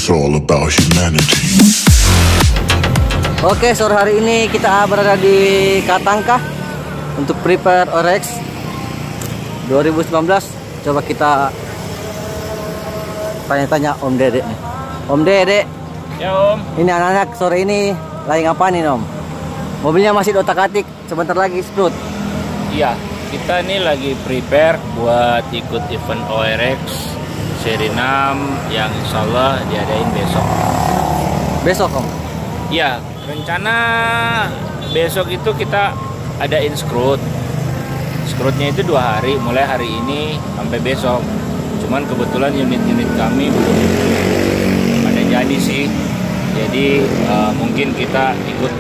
It's all about humanity. Oke, sore hari ini kita berada di Katangkah untuk prepare Orex 2019. Coba kita tanya-tanya Om Dede nih. Om Dede. Ya Om. Ini anak-anak sore ini lagi ngapain nih Om? Mobilnya masih otak-atik, sebentar lagi sprut. Iya, kita ini lagi prepare buat ikut event ORX seri 6 yang insya Allah diadain besok. Besok Om? Iya, rencana besok itu kita adain scrut. Scrutnya itu 2 hari, mulai hari ini sampai besok. Cuman kebetulan unit-unit kami belum ada jadi sih. Jadi mungkin kita ikut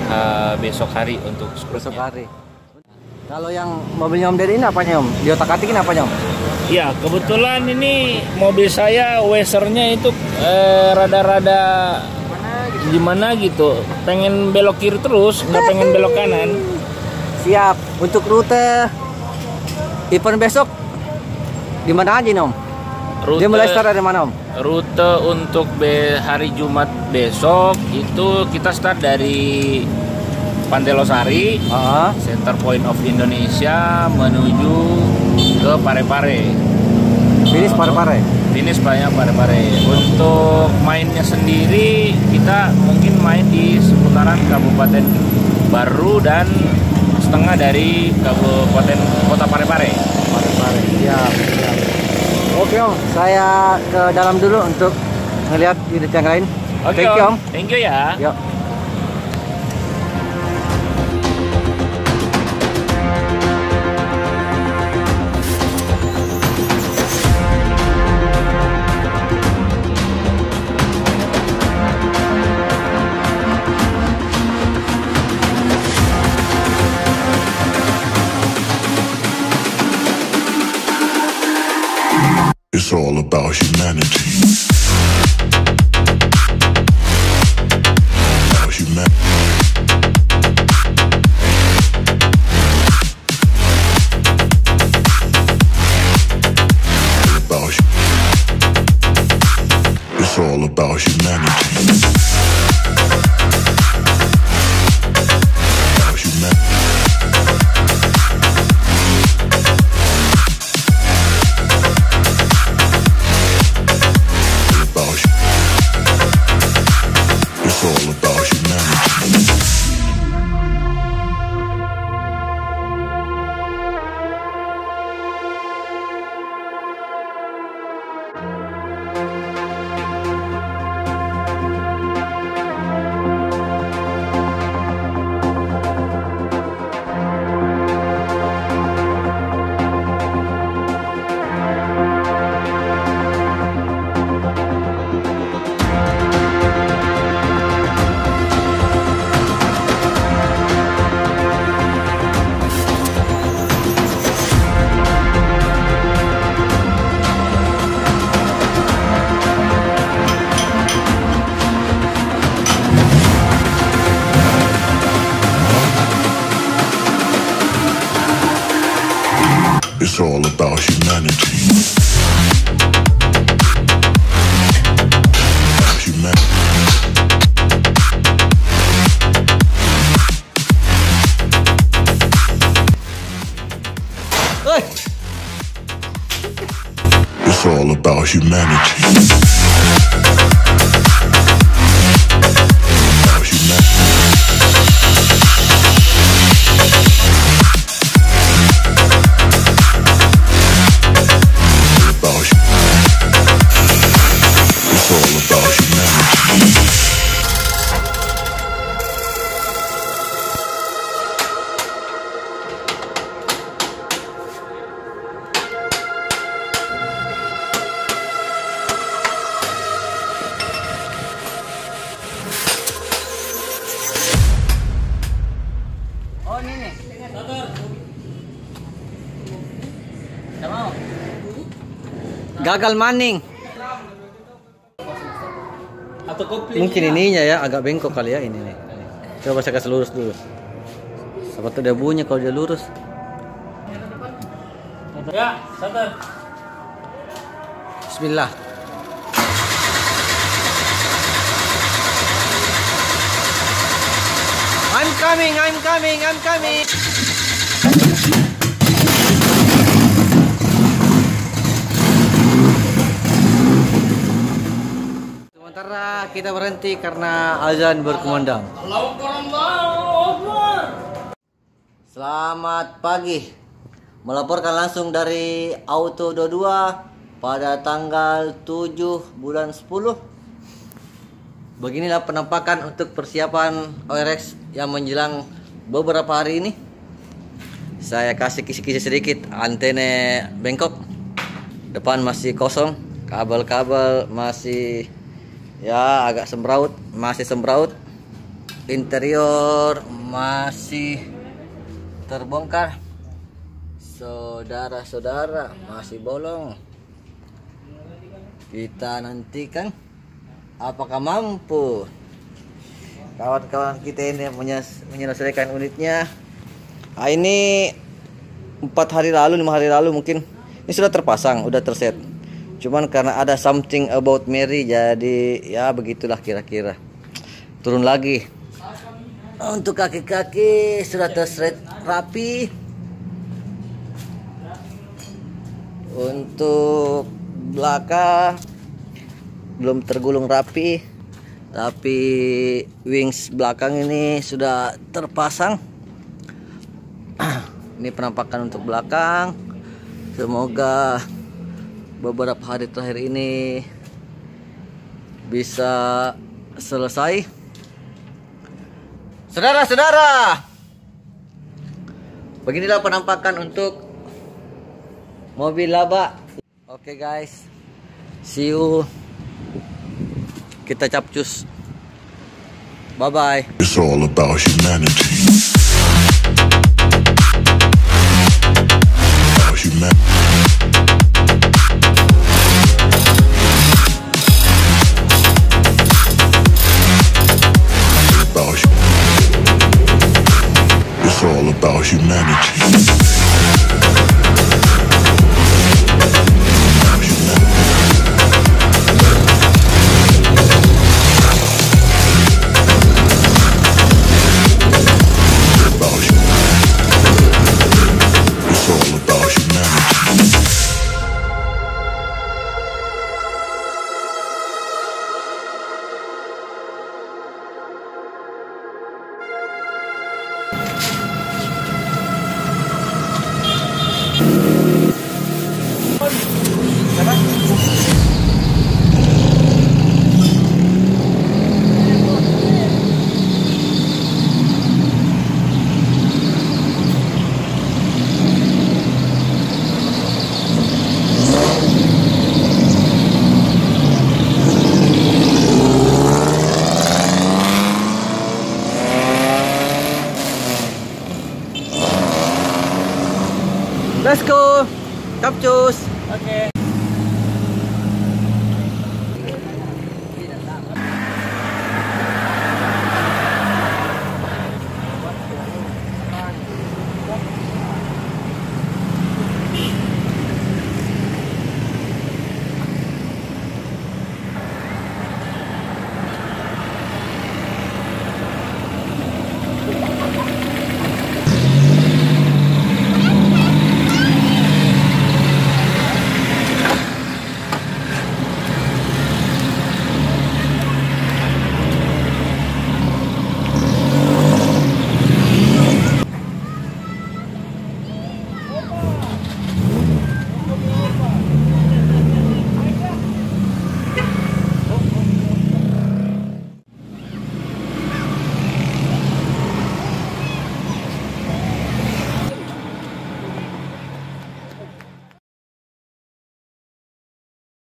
besok hari untuk scrutnya. Besok hari. Kalau yang mobilnya Om Dede ini apanya Om? Di otak-atikin apanya Om? Ya, kebetulan ini mobil saya wesernya itu rada-rada gimana gitu. Pengen belok kiri terus, nggak pengen belok kanan. Siap. Untuk rute event besok di mana aja nih Om? Dia mulai start dari mana Om? Rute untuk hari Jumat besok itu kita start dari Pantai Losari, Center Point of Indonesia menuju ke Parepare. Finish Parepare. Finish Parepare. Untuk mainnya sendiri kita mungkin main di seputaran Kabupaten Baru dan setengah dari Kabupaten Kota Parepare. Siap. Oke Om, saya ke dalam dulu untuk ngelihat unit yang lain. Oke, Thank you Om. Thank you ya. Yuk. It's all about humanity. About humanity. It's all about humanity. About humanity. It's all about humanity. It's all about humanity. Humanity. It's all about humanity. About humanity. It's all about humanity. Oh ini nih. Gagal maning. Mungkin ininya ya agak bengkok kali ya ini nih. Coba saya kasih lurus dulu. Siapa tuh dia bunyi kalau dia lurus. Ya, sabar. Bismillah. I'm coming. Sementara kita berhenti karena azan berkumandang. Selamat pagi. Melaporkan langsung dari Auto 22 pada tanggal 7 bulan 10. Beginilah penampakan untuk persiapan ORX yang menjelang beberapa hari ini. Saya kasih kisi-kisi sedikit. Antena bengkok, depan masih kosong, kabel-kabel masih ya agak sembraut, masih sembraut. Interior masih terbongkar. Saudara-saudara, masih bolong. Kita nantikan apakah mampu kawan-kawan kita ini menyelesaikan unitnya. Ini 4 hari lalu, 5 hari lalu mungkin ini sudah terpasang, udah terset. Cuman karena ada something about Mary, jadi ya begitulah kira-kira. Turun lagi. Untuk kaki-kaki sudah terset rapi. Untuk belakang belum tergulung rapi, tapi wings belakang ini sudah terpasang. Ini penampakan untuk belakang. Semoga beberapa hari terakhir ini bisa selesai. Saudara-saudara, beginilah penampakan untuk mobil laba. Oke guys, see you. Kita capcus. Bye bye. It's all about humanity. About humanity. It's all about humanity. Let's go, capcus.